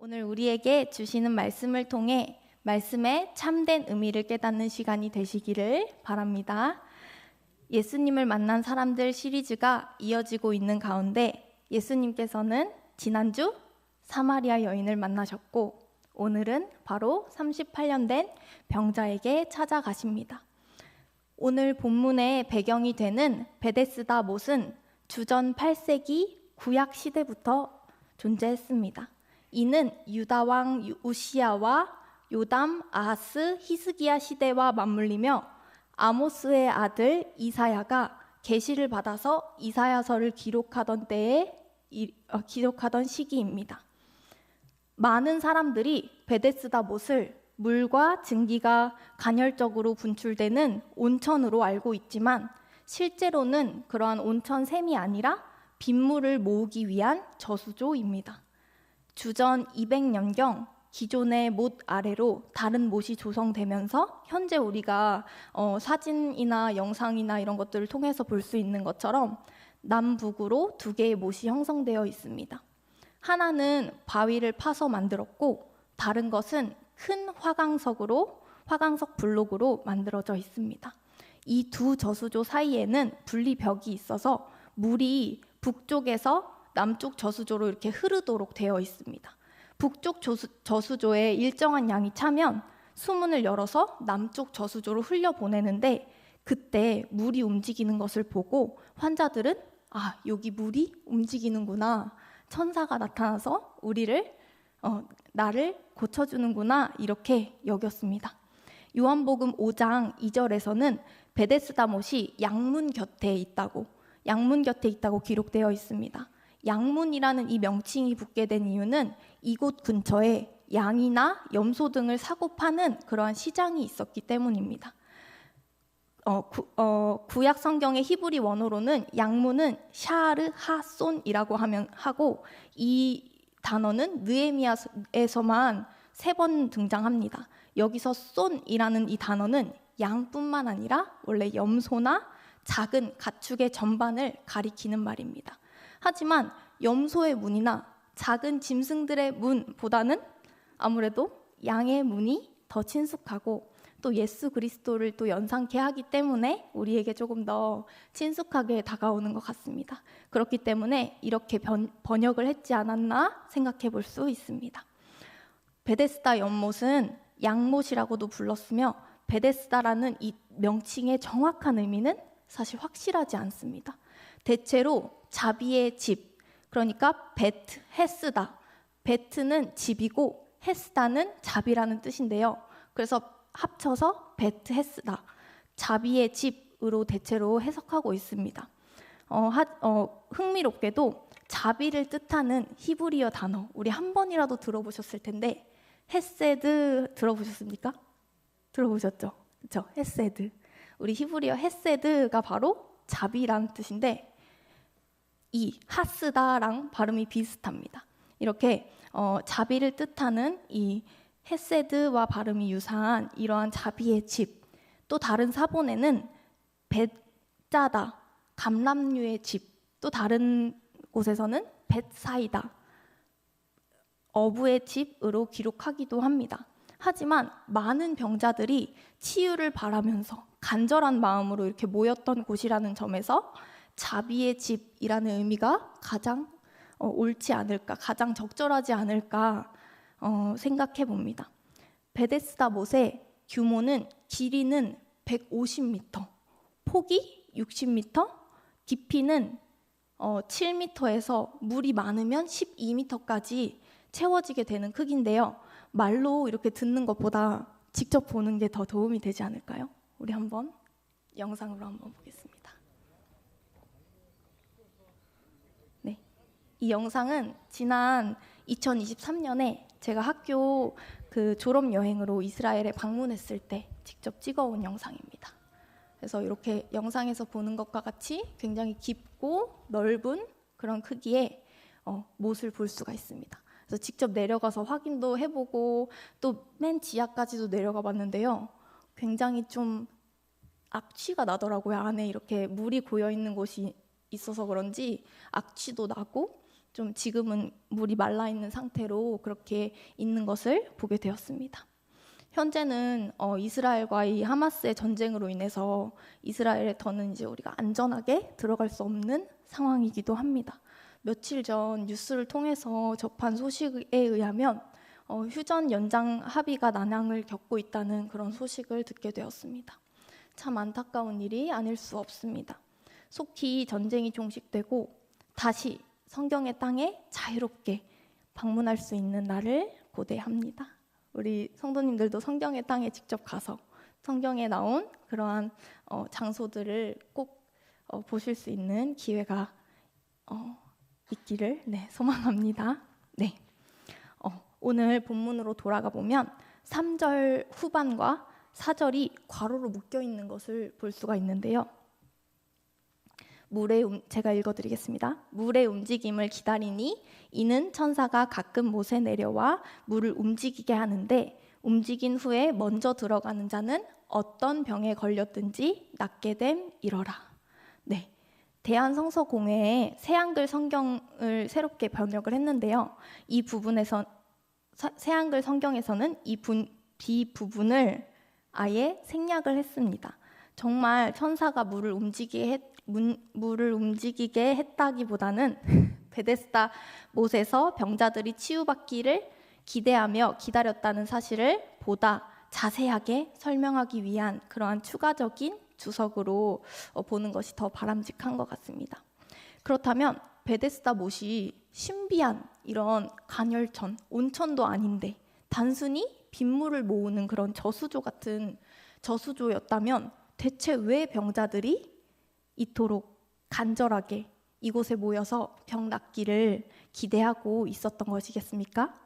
오늘 우리에게 주시는 말씀을 통해 말씀의 참된 의미를 깨닫는 시간이 되시기를 바랍니다. 예수님을 만난 사람들 시리즈가 이어지고 있는 가운데 예수님께서는 지난주 사마리아 여인을 만나셨고 오늘은 바로 38년 된 병자에게 찾아가십니다. 오늘 본문의 배경이 되는 베데스다 못은 주전 8세기 구약 시대부터 존재했습니다. 이는 유다 왕 우시야와 요담, 아하스, 히스기야 시대와 맞물리며 아모스의 아들 이사야가 계시를 받아서 이사야서를 기록하던 시기입니다. 많은 사람들이 베데스다 못을 물과 증기가 간헐적으로 분출되는 온천으로 알고 있지만 실제로는 그러한 온천샘이 아니라 빗물을 모으기 위한 저수조입니다. 주전 200년경 기존의 못 아래로 다른 못이 조성되면서 현재 우리가 사진이나 영상이나 이런 것들을 통해서 볼 수 있는 것처럼 남북으로 두 개의 못이 형성되어 있습니다. 하나는 바위를 파서 만들었고 다른 것은 큰 화강석 블록으로 만들어져 있습니다. 이 두 저수조 사이에는 분리벽이 있어서 물이 북쪽에서 남쪽 저수조로 이렇게 흐르도록 되어 있습니다. 북쪽 저수조에 일정한 양이 차면 수문을 열어서 남쪽 저수조로 흘려보내는데 그때 물이 움직이는 것을 보고 환자들은 여기 물이 움직이는구나. 천사가 나타나서 나를 고쳐주는구나 이렇게 여겼습니다. 요한복음 5장 2절에서는 베데스다 못이 양문 곁에 있다고 기록되어 있습니다. 양문이라는 이 명칭이 붙게 된 이유는 이곳 근처에 양이나 염소 등을 사고 파는 그러한 시장이 있었기 때문입니다. 구약 성경의 히브리 원어로는 양문은 샤르 하손이라고 하고 이 단어는 느헤미야에서만 3번 등장합니다. 여기서 손이라는 이 단어는 양뿐만 아니라 원래 염소나 작은 가축의 전반을 가리키는 말입니다. 하지만 염소의 문이나 작은 짐승들의 문보다는 아무래도 양의 문이 더 친숙하고 또 예수 그리스도를 또 연상케 하기 때문에 우리에게 조금 더 친숙하게 다가오는 것 같습니다. 그렇기 때문에 이렇게 번역을 했지 않았나 생각해 볼 수 있습니다. 베데스다 연못은 양못이라고도 불렀으며 베데스다라는 이 명칭의 정확한 의미는 사실 확실하지 않습니다. 대체로 자비의 집, 그러니까 베트, 헤스다. 베트는 집이고 헤스다는 자비라는 뜻인데요. 그래서 합쳐서 베트 헤스다, 자비의 집으로 대체로 해석하고 있습니다. 흥미롭게도 자비를 뜻하는 히브리어 단어 우리 한 번이라도 들어보셨을 텐데 헤세드 들어보셨습니까? 들어보셨죠? 그렇죠? 헤세드. 우리 히브리어 헤세드가 바로 자비라는 뜻인데 이 하스다랑 발음이 비슷합니다. 이렇게 자비를 뜻하는 이 헤세드와 발음이 유사한 이러한 자비의 집, 또 다른 사본에는 벳자다, 감람류의 집, 또 다른 곳에서는 벳사이다, 어부의 집으로 기록하기도 합니다. 하지만 많은 병자들이 치유를 바라면서 간절한 마음으로 이렇게 모였던 곳이라는 점에서 자비의 집이라는 의미가 가장 옳지 않을까, 가장 적절하지 않을까 생각해 봅니다. 베데스다 못의 규모는 길이는 150m, 폭이 60m, 깊이는 7m에서 물이 많으면 12m까지 채워지게 되는 크기인데요. 말로 이렇게 듣는 것보다 직접 보는 게 더 도움이 되지 않을까요? 우리 한번 영상으로 한번 보겠습니다. 네, 이 영상은 지난 2023년에 제가 학교 졸업 여행으로 이스라엘에 방문했을 때 직접 찍어온 영상입니다. 그래서 이렇게 영상에서 보는 것과 같이 굉장히 깊고 넓은 그런 크기의 못을 볼 수가 있습니다. 그래서 직접 내려가서 확인도 해보고 또 맨 지하까지도 내려가 봤는데요. 굉장히 좀 악취가 나더라고요. 안에 이렇게 물이 고여 있는 곳이 있어서 그런지 악취도 나고 좀 지금은 물이 말라 있는 상태로 그렇게 있는 것을 보게 되었습니다. 현재는 이스라엘과 이 하마스의 전쟁으로 인해서 이스라엘에 더는 이제 우리가 안전하게 들어갈 수 없는 상황이기도 합니다. 며칠 전 뉴스를 통해서 접한 소식에 의하면 휴전 연장 합의가 난항을 겪고 있다는 그런 소식을 듣게 되었습니다. 참 안타까운 일이 아닐 수 없습니다. 속히 전쟁이 종식되고 다시 성경의 땅에 자유롭게 방문할 수 있는 날을 고대합니다. 우리 성도님들도 성경의 땅에 직접 가서 성경에 나온 그러한 장소들을 꼭 보실 수 있는 기회가 있기를 소망합니다. 오늘 본문으로 돌아가 보면 3절 후반과 4절이 괄호로 묶여 있는 것을 볼 수가 있는데요. 제가 읽어드리겠습니다. 물의 움직임을 기다리니 이는 천사가 가끔 못에 내려와 물을 움직이게 하는데 움직인 후에 먼저 들어가는 자는 어떤 병에 걸렸든지 낫게 됨이러라. 대한성서공회에 새한글 성경을 새롭게 번역을 했는데요. 이 부분에서 새한글 성경에서는 이 부분을 아예 생략을 했습니다. 정말 천사가 물을 움직이게 했다기보다는 베데스다 못에서 병자들이 치유받기를 기대하며 기다렸다는 사실을 보다 자세하게 설명하기 위한 그러한 추가적인 주석으로 보는 것이 더 바람직한 것 같습니다. 그렇다면 베데스다 못이 신비한 이런 간열천, 온천도 아닌데 단순히 빗물을 모으는 그런 저수조 같은 저수조였다면 대체 왜 병자들이 이토록 간절하게 이곳에 모여서 병 낫기를 기대하고 있었던 것이겠습니까?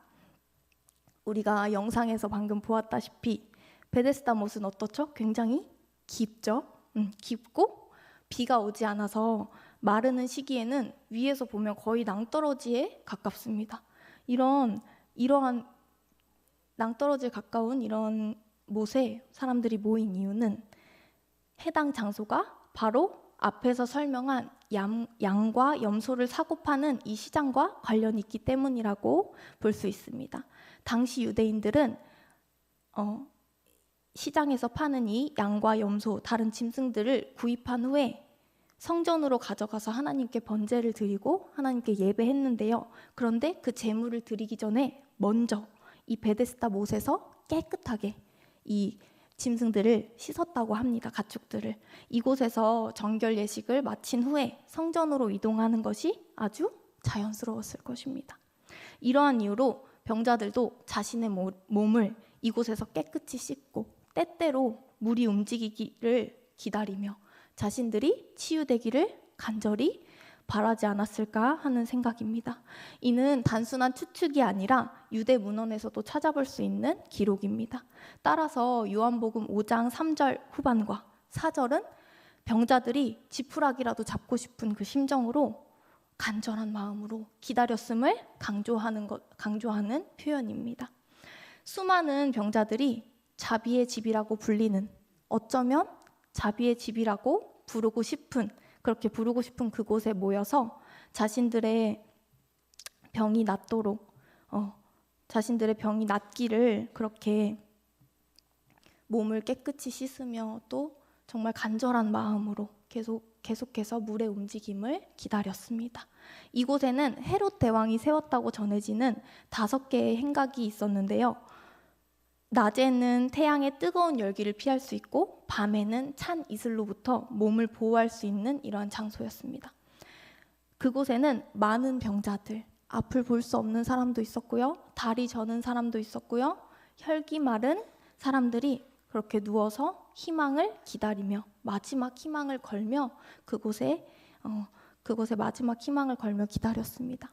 우리가 영상에서 방금 보았다시피 베데스다 못은 어떻죠? 굉장히 깊죠? 깊고 비가 오지 않아서 마르는 시기에는 위에서 보면 거의 낭떠러지에 가깝습니다. 이러한 낭떠러지에 가까운 이런 못에 사람들이 모인 이유는 해당 장소가 바로 앞에서 설명한 양과 염소를 사고 파는 이 시장과 관련이 있기 때문이라고 볼 수 있습니다. 당시 유대인들은 시장에서 파는 이 양과 염소, 다른 짐승들을 구입한 후에 성전으로 가져가서 하나님께 번제를 드리고 하나님께 예배했는데요. 그런데 그 제물을 드리기 전에 먼저 이 베데스다 못에서 깨끗하게 이 짐승들을 씻었다고 합니다. 가축들을. 이곳에서 정결 예식을 마친 후에 성전으로 이동하는 것이 아주 자연스러웠을 것입니다. 이러한 이유로 병자들도 자신의 몸을 이곳에서 깨끗이 씻고 때때로 물이 움직이기를 기다리며 자신들이 치유되기를 간절히 바라지 않았을까 하는 생각입니다. 이는 단순한 추측이 아니라 유대 문헌에서도 찾아볼 수 있는 기록입니다. 따라서 요한복음 5장 3절 후반과 4절은 병자들이 지푸라기라도 잡고 싶은 그 심정으로 간절한 마음으로 기다렸음을 강조하는 표현입니다. 수많은 병자들이 자비의 집이라고 불리는, 어쩌면 자비의 집이라고 그렇게 부르고 싶은 그곳에 모여서 자신들의 병이 낫도록 자신들의 병이 낫기를 그렇게 몸을 깨끗이 씻으며 또 정말 간절한 마음으로 계속해서 물의 움직임을 기다렸습니다. 이곳에는 헤롯 대왕이 세웠다고 전해지는 5개의 행각이 있었는데요. 낮에는 태양의 뜨거운 열기를 피할 수 있고 밤에는 찬 이슬로부터 몸을 보호할 수 있는 이러한 장소였습니다. 그곳에는 많은 병자들, 앞을 볼 수 없는 사람도 있었고요. 다리 저는 사람도 있었고요. 혈기 마른 사람들이 그렇게 누워서 희망을 기다리며 마지막 희망을 걸며 그곳에 마지막 희망을 걸며 기다렸습니다.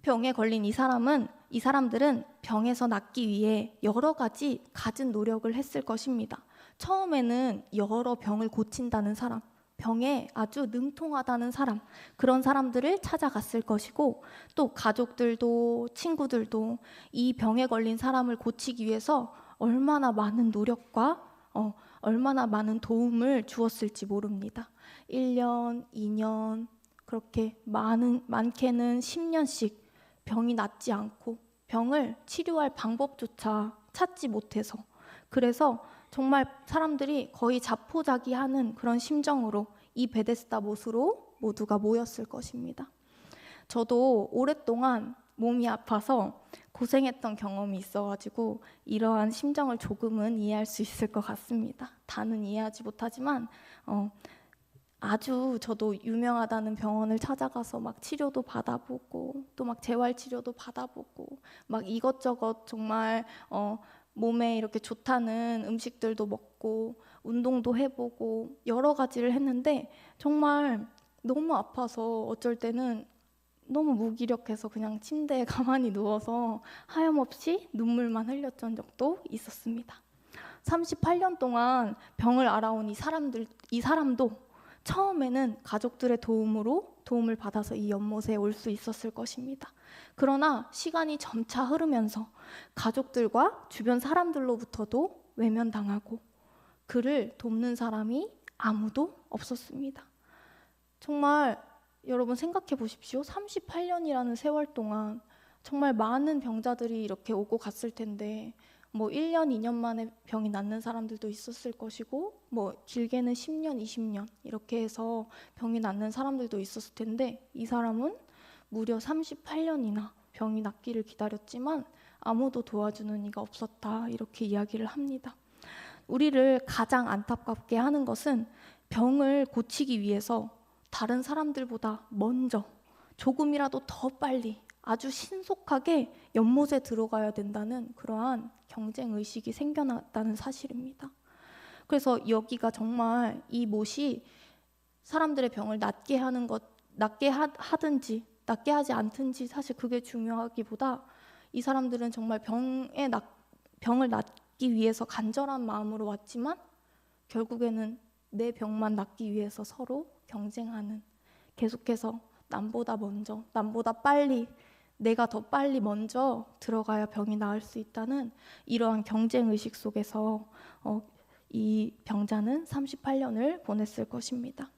병에 걸린 이 사람들은 병에서 낫기 위해 여러 가지 갖은 노력을 했을 것입니다. 처음에는 여러 병을 고친다는 사람, 병에 아주 능통하다는 사람, 그런 사람들을 찾아갔을 것이고 또 가족들도 친구들도 이 병에 걸린 사람을 고치기 위해서 얼마나 많은 노력과 얼마나 많은 도움을 주었을지 모릅니다. 1년, 2년, 그렇게 많게는 10년씩 병이 낫지 않고 병을 치료할 방법조차 찾지 못해서, 그래서 정말 사람들이 거의 자포자기하는 그런 심정으로 이 베데스다 못으로 모두가 모였을 것입니다. 저도 오랫동안 몸이 아파서 고생했던 경험이 있어가지고 이러한 심정을 조금은 이해할 수 있을 것 같습니다. 다는 이해하지 못하지만 아주 저도 유명하다는 병원을 찾아가서 막 치료도 받아보고 또 막 재활치료도 받아보고 막 이것저것 정말 몸에 이렇게 좋다는 음식들도 먹고 운동도 해보고 여러 가지를 했는데 정말 너무 아파서 어쩔 때는 너무 무기력해서 그냥 침대에 가만히 누워서 하염없이 눈물만 흘렸던 적도 있었습니다. 38년 동안 병을 알아온 이 사람도 처음에는 가족들의 도움을 받아서 이 연못에 올 수 있었을 것입니다. 그러나 시간이 점차 흐르면서 가족들과 주변 사람들로부터도 외면당하고 그를 돕는 사람이 아무도 없었습니다. 정말 여러분 생각해 보십시오. 38년이라는 세월 동안 정말 많은 병자들이 이렇게 오고 갔을 텐데 뭐 1년, 2년 만에 병이 낫는 사람들도 있었을 것이고 뭐 길게는 10년, 20년 이렇게 해서 병이 낫는 사람들도 있었을 텐데 이 사람은 무려 38년이나 병이 낫기를 기다렸지만 아무도 도와주는 이가 없었다, 이렇게 이야기를 합니다. 우리를 가장 안타깝게 하는 것은 병을 고치기 위해서 다른 사람들보다 먼저 조금이라도 더 빨리 아주 신속하게 연못에 들어가야 된다는 그러한 경쟁의식이 생겨났다는 사실입니다. 그래서 여기가 정말 이 못이 사람들의 병을 낫게 하는 것, 낫게 하든지 낫게 하지 않든지 사실 그게 중요하기보다 이 사람들은 정말 병을 낫기 위해서 간절한 마음으로 왔지만 결국에는 내 병만 낫기 위해서 서로 경쟁하는, 계속해서 남보다 먼저, 남보다 빨리, 내가 더 빨리 먼저 들어가야 병이 나을 수 있다는 이러한 경쟁의식 속에서 이 병자는 38년을 보냈을 것입니다.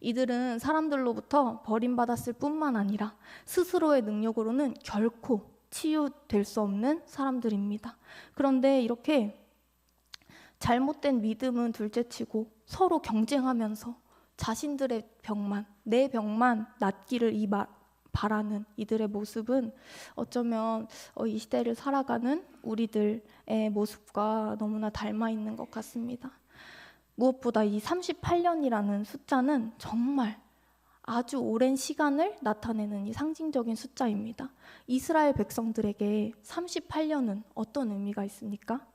이들은 사람들로부터 버림받았을 뿐만 아니라 스스로의 능력으로는 결코 치유될 수 없는 사람들입니다. 그런데 이렇게 잘못된 믿음은 둘째치고 서로 경쟁하면서 자신들의 병만, 내 병만 낫기를 바라는 이들의 모습은 어쩌면 이 시대를 살아가는 우리들의 모습과 너무나 닮아 있는 것 같습니다. 무엇보다 이 38년이라는 숫자는 정말 아주 오랜 시간을 나타내는 이 상징적인 숫자입니다. 이스라엘 백성들에게 38년은 어떤 의미가 있습니까?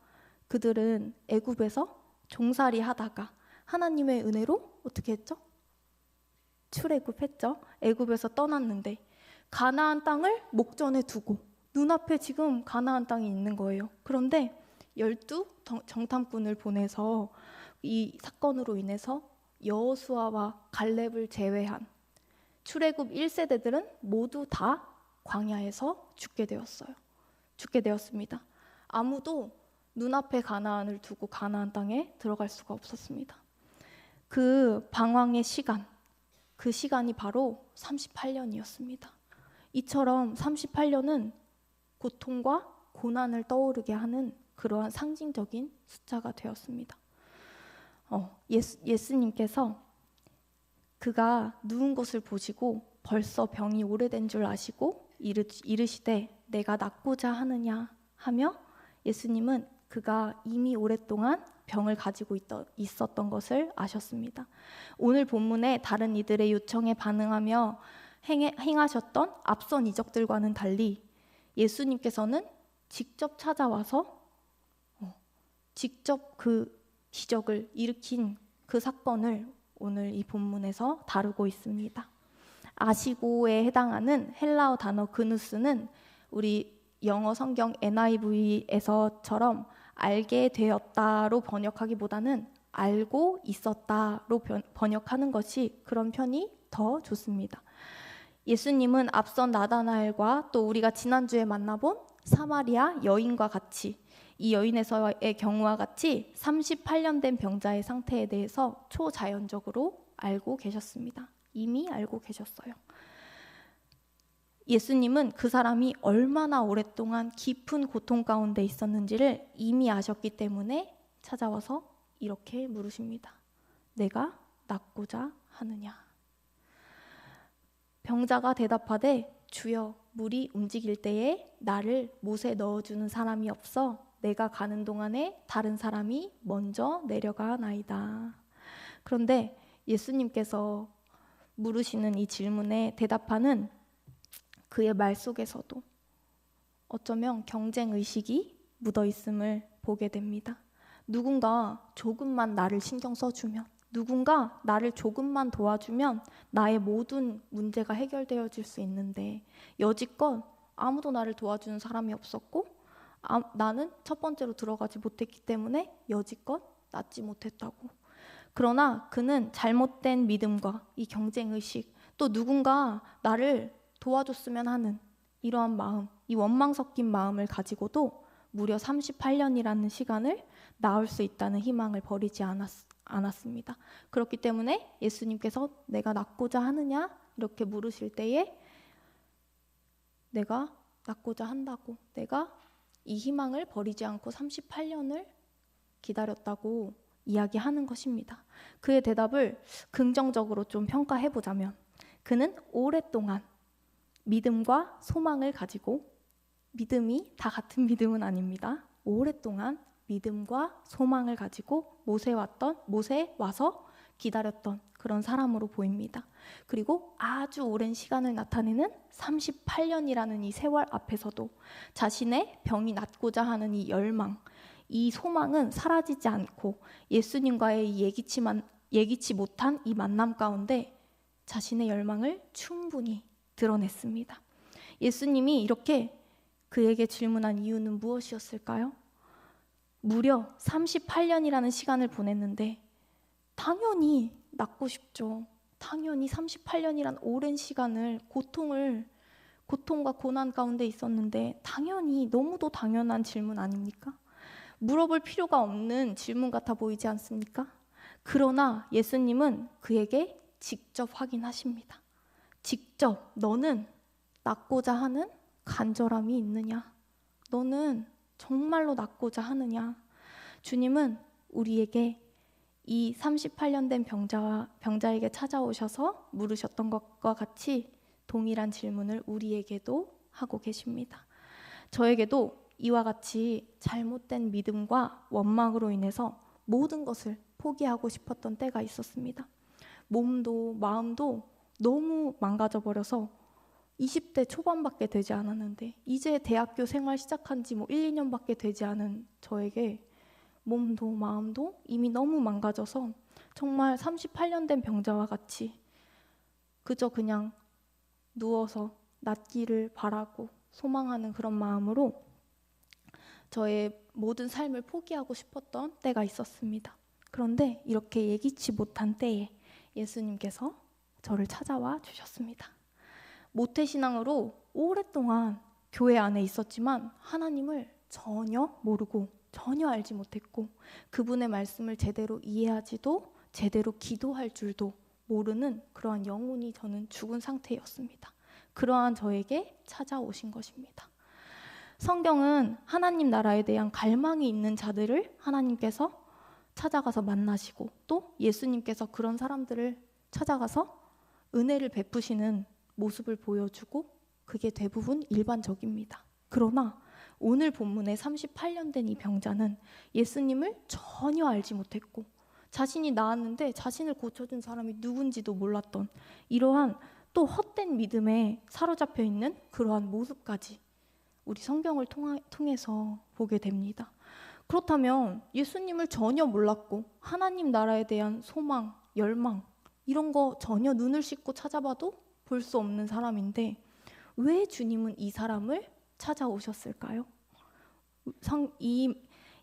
그들은 애굽에서 종살이 하다가 하나님의 은혜로 어떻게 했죠? 출애굽했죠. 애굽에서 떠났는데 가나안 땅을 목전에 두고 눈앞에 지금 가나안 땅이 있는 거예요. 그런데 12 정탐꾼을 보내서 이 사건으로 인해서 여호수아와 갈렙을 제외한 출애굽 1세대들은 모두 다 광야에서 죽게 되었습니다. 아무도 눈앞에 가나안을 두고 가나안 땅에 들어갈 수가 없었습니다. 그 방황의 시간, 그 시간이 바로 38년이었습니다. 이처럼 38년은 고통과 고난을 떠오르게 하는 그러한 상징적인 숫자가 되었습니다. 예수님께서 그가 누운 것을 보시고 벌써 병이 오래된 줄 아시고 이르시되 내가 낫고자 하느냐 하며 예수님은 그가 이미 오랫동안 병을 가지고 있었던 것을 아셨습니다. 오늘 본문에 다른 이들의 요청에 반응하며 행하셨던 앞선 이적들과는 달리 예수님께서는 직접 찾아와서 직접 그 기적을 일으킨 그 사건을 오늘 이 본문에서 다루고 있습니다. 아시고에 해당하는 헬라어 단어 그누스는 우리 영어 성경 NIV에서처럼 알게 되었다로 번역하기보다는 알고 있었다로 번역하는 것이 그런 편이 더 좋습니다. 예수님은 앞선 나다나엘과 또 우리가 지난주에 만나본 사마리아 여인과 같이 이 여인에서의 경우와 같이 38년 된 병자의 상태에 대해서 초자연적으로 알고 계셨습니다. 이미 알고 계셨어요. 예수님은 그 사람이 얼마나 오랫동안 깊은 고통 가운데 있었는지를 이미 아셨기 때문에 찾아와서 이렇게 물으십니다. 내가 낫고자 하느냐? 병자가 대답하되 주여, 물이 움직일 때에 나를 못에 넣어주는 사람이 없어 내가 가는 동안에 다른 사람이 먼저 내려가나이다. 그런데 예수님께서 물으시는 이 질문에 대답하는 그의 말 속에서도 어쩌면 경쟁의식이 묻어있음을 보게 됩니다. 누군가 조금만 나를 신경 써주면, 누군가 나를 조금만 도와주면 나의 모든 문제가 해결되어질 수 있는데 여지껏 아무도 나를 도와주는 사람이 없었고 나는 첫 번째로 들어가지 못했기 때문에 여지껏 낫지 못했다고. 그러나 그는 잘못된 믿음과 이 경쟁의식, 또 누군가 나를 도와줬으면 하는 이러한 마음, 이 원망 섞인 마음을 가지고도 무려 38년이라는 시간을 나을 수 있다는 희망을 버리지 않았습니다. 그렇기 때문에 예수님께서 내가 낫고자 하느냐? 이렇게 물으실 때에 내가 낫고자 한다고, 내가 이 희망을 버리지 않고 38년을 기다렸다고 이야기하는 것입니다. 그의 대답을 긍정적으로 좀 평가해보자면 그는 오랫동안 믿음과 소망을 가지고, 믿음이 다 같은 믿음은 아닙니다. 오랫동안 믿음과 소망을 가지고 못에 와서 기다렸던 그런 사람으로 보입니다. 그리고 아주 오랜 시간을 나타내는 38년이라는 이 세월 앞에서도 자신의 병이 낫고자 하는 이 열망, 이 소망은 사라지지 않고 예수님과의 예기치 못한 이 만남 가운데 자신의 열망을 충분히 드러냈습니다. 예수님이 이렇게 그에게 질문한 이유는 무엇이었을까요? 무려 38년이라는 시간을 보냈는데 당연히 낫고 싶죠. 당연히 38년이란 오랜 시간을 고통과 고난 가운데 있었는데 당연히 너무도 당연한 질문 아닙니까? 물어볼 필요가 없는 질문 같아 보이지 않습니까? 그러나 예수님은 그에게 직접 확인하십니다. 직접 너는 낫고자 하는 간절함이 있느냐? 너는 정말로 낫고자 하느냐? 주님은 우리에게 이 38년 된 병자에게 찾아오셔서 물으셨던 것과 같이 동일한 질문을 우리에게도 하고 계십니다. 저에게도 이와 같이 잘못된 믿음과 원망으로 인해서 모든 것을 포기하고 싶었던 때가 있었습니다. 몸도 마음도 너무 망가져 버려서 20대 초반밖에 되지 않았는데 이제 대학교 생활 시작한 지 1, 2년밖에 되지 않은 저에게 몸도 마음도 이미 너무 망가져서 정말 38년 된 병자와 같이 그냥 누워서 낫기를 바라고 소망하는 그런 마음으로 저의 모든 삶을 포기하고 싶었던 때가 있었습니다. 그런데 이렇게 예기치 못한 때에 예수님께서 저를 찾아와 주셨습니다. 모태신앙으로 오랫동안 교회 안에 있었지만 하나님을 전혀 모르고 전혀 알지 못했고 그분의 말씀을 제대로 이해하지도 제대로 기도할 줄도 모르는 그러한 영혼이 저는 죽은 상태였습니다. 그러한 저에게 찾아오신 것입니다. 성경은 하나님 나라에 대한 갈망이 있는 자들을 하나님께서 찾아가서 만나시고 또 예수님께서 그런 사람들을 찾아가서 은혜를 베푸시는 모습을 보여주고 그게 대부분 일반적입니다. 그러나 오늘 본문의 38년 된 이 병자는 예수님을 전혀 알지 못했고 자신이 나았는데 자신을 고쳐준 사람이 누군지도 몰랐던 이러한 또 헛된 믿음에 사로잡혀 있는 그러한 모습까지 우리 성경을 통해서 보게 됩니다. 그렇다면 예수님을 전혀 몰랐고 하나님 나라에 대한 소망, 열망 이런 거 전혀 눈을 씻고 찾아봐도 볼 수 없는 사람인데 왜 주님은 이 사람을 찾아오셨을까요?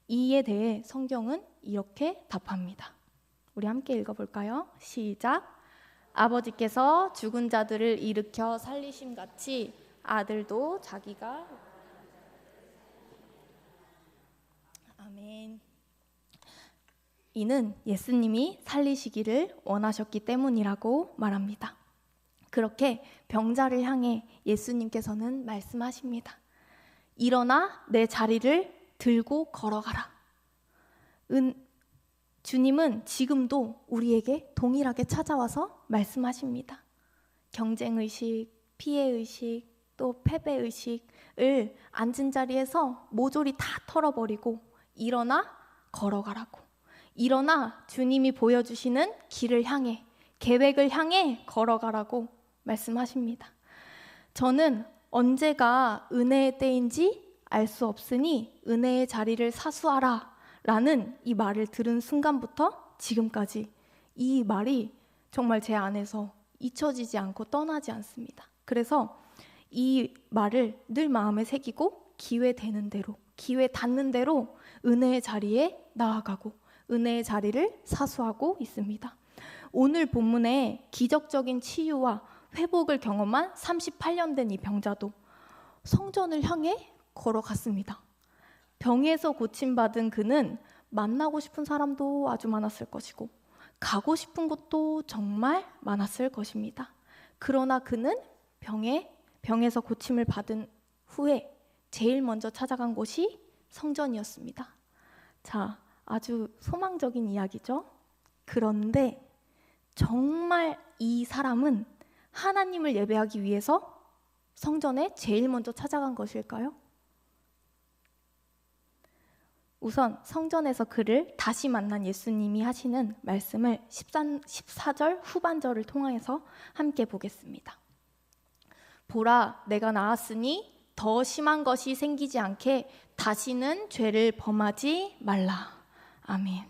이에 대해 성경은 이렇게 답합니다. 우리 함께 읽어볼까요? 시작. 아버지께서 죽은 자들을 일으켜 살리심 같이 아들도 자기가 아멘. 이는 예수님이 살리시기를 원하셨기 때문이라고 말합니다. 그렇게 병자를 향해 예수님께서는 말씀하십니다. 일어나 내 자리를 들고 걸어가라. 주님은 지금도 우리에게 동일하게 찾아와서 말씀하십니다. 경쟁의식, 피해의식, 또 패배의식을 앉은 자리에서 모조리 다 털어버리고 일어나 걸어가라고. 일어나 주님이 보여주시는 길을 향해, 계획을 향해 걸어가라고 말씀하십니다. 저는 언제가 은혜의 때인지 알 수 없으니 은혜의 자리를 사수하라 라는 이 말을 들은 순간부터 지금까지 이 말이 정말 제 안에서 잊혀지지 않고 떠나지 않습니다. 그래서 이 말을 늘 마음에 새기고 기회 되는 대로, 기회 닿는 대로 은혜의 자리에 나아가고 은혜의 자리를 사수하고 있습니다. 오늘 본문에 기적적인 치유와 회복을 경험한 38년 된 이 병자도 성전을 향해 걸어갔습니다. 병에서 고침받은 그는 만나고 싶은 사람도 아주 많았을 것이고 가고 싶은 곳도 정말 많았을 것입니다. 그러나 그는 병에서 고침을 받은 후에 제일 먼저 찾아간 곳이 성전이었습니다. 자, 아주 소망적인 이야기죠. 그런데 정말 이 사람은 하나님을 예배하기 위해서 성전에 제일 먼저 찾아간 것일까요? 우선 성전에서 그를 다시 만난 예수님이 하시는 말씀을 14절 후반절을 통해서 함께 보겠습니다. 보라, 내가 나았으니 더 심한 것이 생기지 않게 다시는 죄를 범하지 말라. 아멘.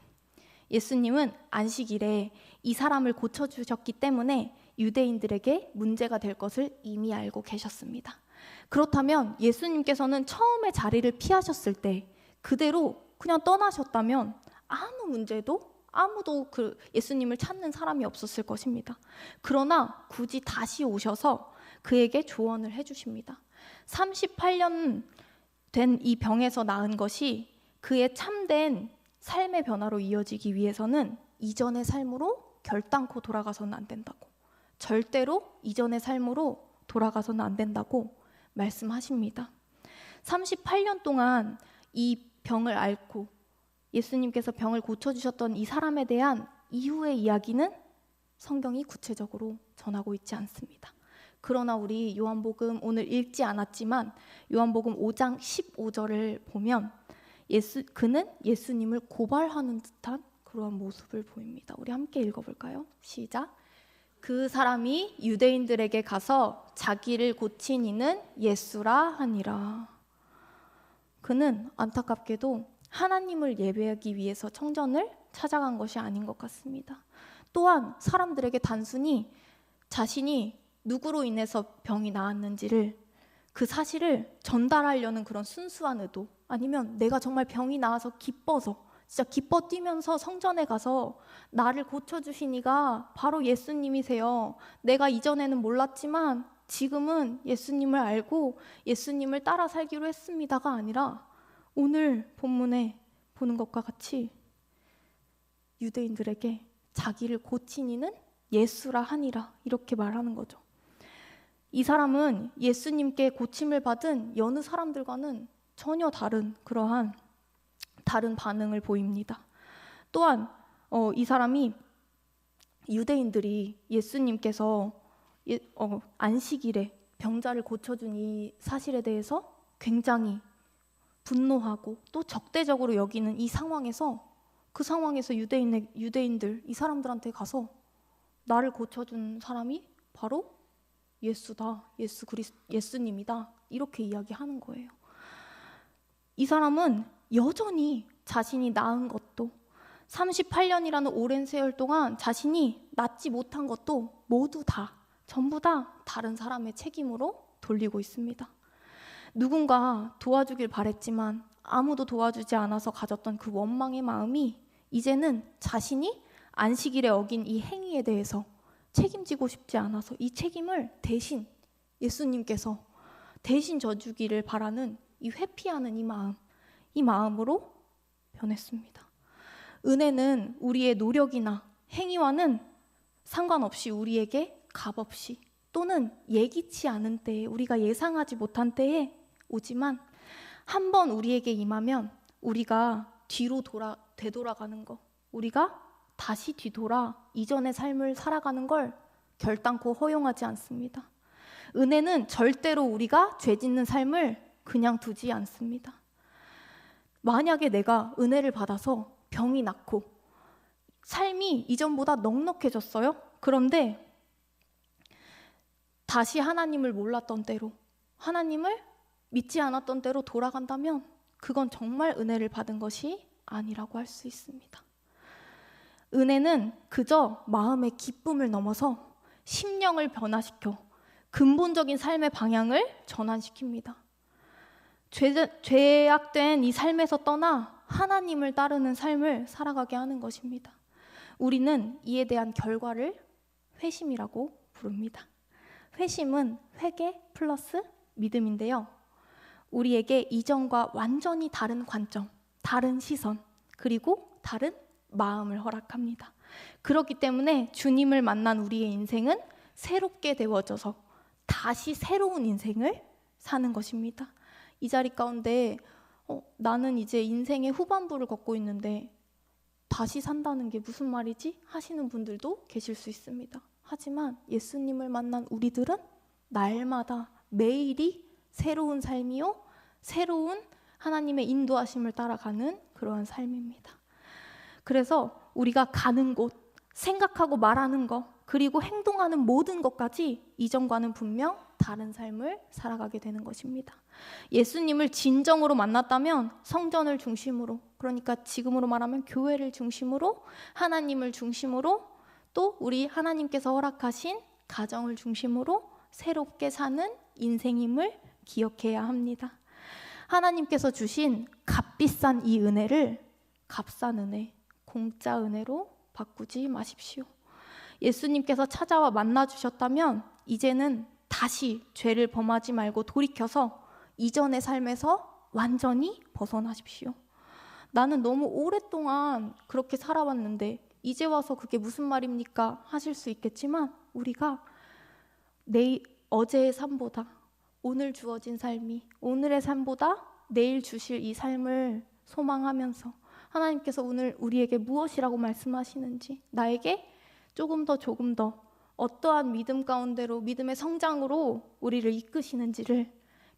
예수님은 안식일에 이 사람을 고쳐주셨기 때문에 유대인들에게 문제가 될 것을 이미 알고 계셨습니다. 그렇다면 예수님께서는 처음에 자리를 피하셨을 때 그대로 그냥 떠나셨다면 아무 문제도 아무도 그 예수님을 찾는 사람이 없었을 것입니다. 그러나 굳이 다시 오셔서 그에게 조언을 해주십니다. 38년 된 이 병에서 나은 것이 그의 참된 삶의 변화로 이어지기 위해서는 이전의 삶으로 결단코 돌아가서는 안 된다고, 절대로 이전의 삶으로 돌아가서는 안 된다고 말씀하십니다. 38년 동안 이 병을 앓고 예수님께서 병을 고쳐주셨던 이 사람에 대한 이후의 이야기는 성경이 구체적으로 전하고 있지 않습니다. 그러나 우리 요한복음 오늘 읽지 않았지만 요한복음 5장 15절을 보면 그는 예수님을 고발하는 듯한 그러한 모습을 보입니다. 우리 함께 읽어볼까요? 시작. 그 사람이 유대인들에게 가서 자기를 고친 이는 예수라 하니라. 그는 안타깝게도 하나님을 예배하기 위해서 성전을 찾아간 것이 아닌 것 같습니다. 또한 사람들에게 단순히 자신이 누구로 인해서 병이 나았는지를 그 사실을 전달하려는 그런 순수한 의도, 아니면 내가 정말 병이 나아서 기뻐서 진짜 기뻐 뛰면서 성전에 가서 나를 고쳐주신 이가 바로 예수님이세요. 내가 이전에는 몰랐지만 지금은 예수님을 알고 예수님을 따라 살기로 했습니다가 아니라 오늘 본문에 보는 것과 같이 유대인들에게 자기를 고친 이는 예수라 하니라 이렇게 말하는 거죠. 이 사람은 예수님께 고침을 받은 여느 사람들과는 전혀 다른 그러한 다른 반응을 보입니다. 또한 이 사람이 유대인들이 예수님께서 안식일에 병자를 고쳐준 이 사실에 대해서 굉장히 분노하고 또 적대적으로 여기는 이 상황에서 그 상황에서 유대인들 이 사람들한테 가서 나를 고쳐준 사람이 바로 예수다, 예수님이다 이렇게 이야기하는 거예요. 이 사람은 여전히 자신이 낳은 것도 38년이라는 오랜 세월 동안 자신이 낳지 못한 것도 모두 다 전부 다 다른 사람의 책임으로 돌리고 있습니다. 누군가 도와주길 바랬지만 아무도 도와주지 않아서 가졌던 그 원망의 마음이 이제는 자신이 안식일에 어긴 이 행위에 대해서 책임지고 싶지 않아서 이 책임을 대신 예수님께서 대신 져주기를 바라는 이 회피하는 이 마음으로 변했습니다. 은혜는 우리의 노력이나 행위와는 상관없이 우리에게 값없이 또는 예기치 않은 때에, 우리가 예상하지 못한 때에 오지만 한 번 우리에게 임하면 우리가 뒤로 되돌아가는 거, 우리가 다시 뒤돌아 이전의 삶을 살아가는 걸 결단코 허용하지 않습니다. 은혜는 절대로 우리가 죄 짓는 삶을 그냥 두지 않습니다. 만약에 내가 은혜를 받아서 병이 낫고 삶이 이전보다 넉넉해졌어요. 그런데 다시 하나님을 몰랐던 때로, 하나님을 믿지 않았던 때로 돌아간다면 그건 정말 은혜를 받은 것이 아니라고 할 수 있습니다. 은혜는 그저 마음의 기쁨을 넘어서 심령을 변화시켜 근본적인 삶의 방향을 전환시킵니다. 죄악된 이 삶에서 떠나 하나님을 따르는 삶을 살아가게 하는 것입니다. 우리는 이에 대한 결과를 회심이라고 부릅니다. 회심은 회개 플러스 믿음인데요. 우리에게 이전과 완전히 다른 관점, 다른 시선, 그리고 다른 마음을 허락합니다. 그렇기 때문에 주님을 만난 우리의 인생은 새롭게 되어져서 다시 새로운 인생을 사는 것입니다. 이 자리 가운데 나는 이제 인생의 후반부를 걷고 있는데 다시 산다는 게 무슨 말이지? 하시는 분들도 계실 수 있습니다. 하지만 예수님을 만난 우리들은 날마다 매일이 새로운 삶이요, 새로운 하나님의 인도하심을 따라가는 그러한 삶입니다. 그래서 우리가 가는 곳, 생각하고 말하는 것, 그리고 행동하는 모든 것까지 이전과는 분명 다른 삶을 살아가게 되는 것입니다. 예수님을 진정으로 만났다면 성전을 중심으로, 그러니까 지금으로 말하면 교회를 중심으로, 하나님을 중심으로, 또 우리 하나님께서 허락하신 가정을 중심으로 새롭게 사는 인생임을 기억해야 합니다. 하나님께서 주신 값비싼 이 은혜를 값싼 은혜, 공짜 은혜로 바꾸지 마십시오. 예수님께서 찾아와 만나주셨다면 이제는 다시 죄를 범하지 말고 돌이켜서 이전의 삶에서 완전히 벗어나십시오. 나는 너무 오랫동안 그렇게 살아왔는데 이제 와서 그게 무슨 말입니까? 하실 수 있겠지만 우리가 어제의 삶보다 오늘 주어진 삶이, 오늘의 삶보다 내일 주실 이 삶을 소망하면서 하나님께서 오늘 우리에게 무엇이라고 말씀하시는지, 나에게 조금 더 어떠한 믿음 가운데로, 믿음의 성장으로 우리를 이끄시는지를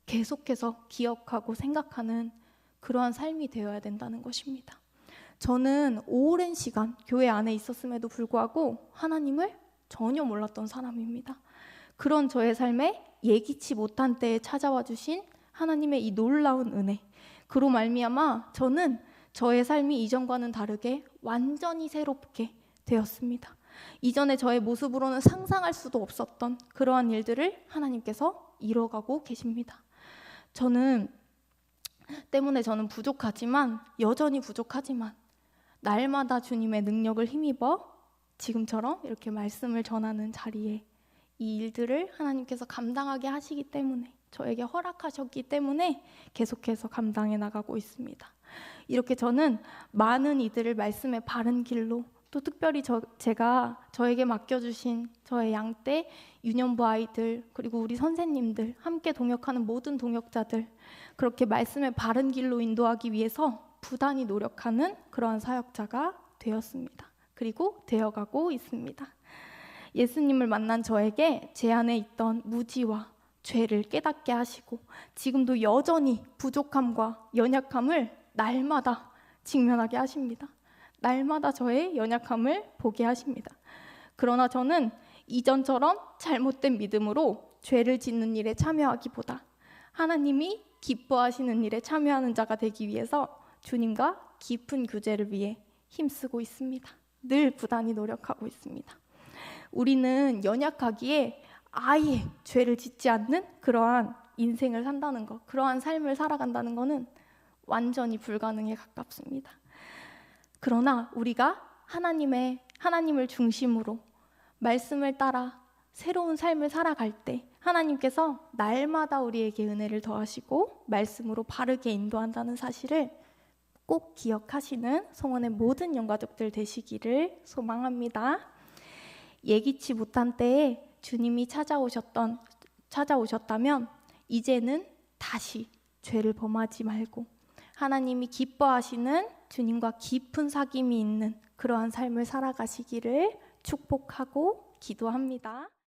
계속해서 기억하고 생각하는 그러한 삶이 되어야 된다는 것입니다. 저는 오랜 시간 교회 안에 있었음에도 불구하고 하나님을 전혀 몰랐던 사람입니다. 그런 저의 삶에 예기치 못한 때에 찾아와 주신 하나님의 이 놀라운 은혜, 그로 말미암아 저는 저의 삶이 이전과는 다르게 완전히 새롭게 되었습니다. 이전에 저의 모습으로는 상상할 수도 없었던 그러한 일들을 하나님께서 이뤄가고 계십니다. 때문에 저는 부족하지만, 여전히 부족하지만 날마다 주님의 능력을 힘입어 지금처럼 이렇게 말씀을 전하는 자리에 이 일들을 하나님께서 감당하게 하시기 때문에, 저에게 허락하셨기 때문에 계속해서 감당해 나가고 있습니다. 이렇게 저는 많은 이들을 말씀의 바른 길로, 또 특별히 제가 저에게 맡겨주신 저의 양떼 유년부 아이들, 그리고 우리 선생님들, 함께 동역하는 모든 동역자들, 그렇게 말씀의 바른 길로 인도하기 위해서 부단히 노력하는 그러한 사역자가 되었습니다. 그리고 되어가고 있습니다. 예수님을 만난 저에게 제 안에 있던 무지와 죄를 깨닫게 하시고 지금도 여전히 부족함과 연약함을 날마다 직면하게 하십니다. 날마다 저의 연약함을 보게 하십니다. 그러나 저는 이전처럼 잘못된 믿음으로 죄를 짓는 일에 참여하기보다 하나님이 기뻐하시는 일에 참여하는 자가 되기 위해서 주님과 깊은 교제를 위해 힘쓰고 있습니다. 늘 부단히 노력하고 있습니다. 우리는 연약하기에 아예 죄를 짓지 않는 그러한 인생을 산다는 것, 그러한 삶을 살아간다는 것은 완전히 불가능에 가깝습니다. 그러나 우리가 하나님을 중심으로 말씀을 따라 새로운 삶을 살아갈 때 하나님께서 날마다 우리에게 은혜를 더하시고 말씀으로 바르게 인도한다는 사실을 꼭 기억하시는 성원의 모든 영가족들 되시기를 소망합니다. 예기치 못한 때에 주님이 찾아오셨다면 이제는 다시 죄를 범하지 말고 하나님이 기뻐하시는 주님과 깊은 사귐이 있는 그러한 삶을 살아가시기를 축복하고 기도합니다.